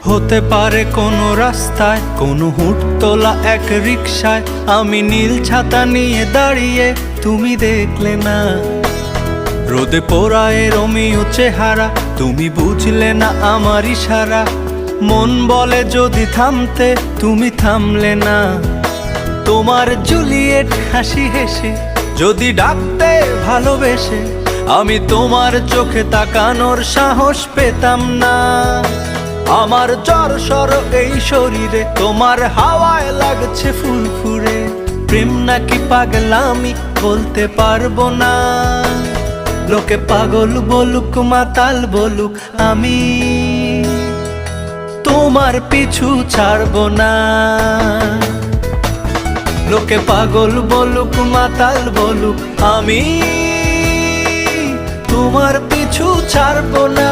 হতে পারে কোনো রাস্তায়, কোনো হুটতোলা এক রিকশায় আমি নীল ছাতা নিয়ে দাঁড়িয়ে, তুমি দেখলে না। রোদে পোড়ায় রোমিও চেহারা, তুমি বুঝলে না আমার ইশারা। মন বলে যদি থামতে, তুমি থামলে না। তোমার জুলিয়েট হাসি হেসে যদি ডাকতে ভালোবেসে, আমি তোমার চোখে তাকানোর সাহস পেতাম না। আমার জ্বর সর এই শরীরে, তোমার হাওয়ায় লাগছে ফুরফুরে। প্রেম নাকি পাগলামি বলতে পারবো না। লোকে পাগল বলুক মাতাল বলুক, আমি তোমার পিছু ছাড়বো না। লোকে পাগল বলুক মাতাল বলুক, আমি তোমার পিছু ছাড়বো না।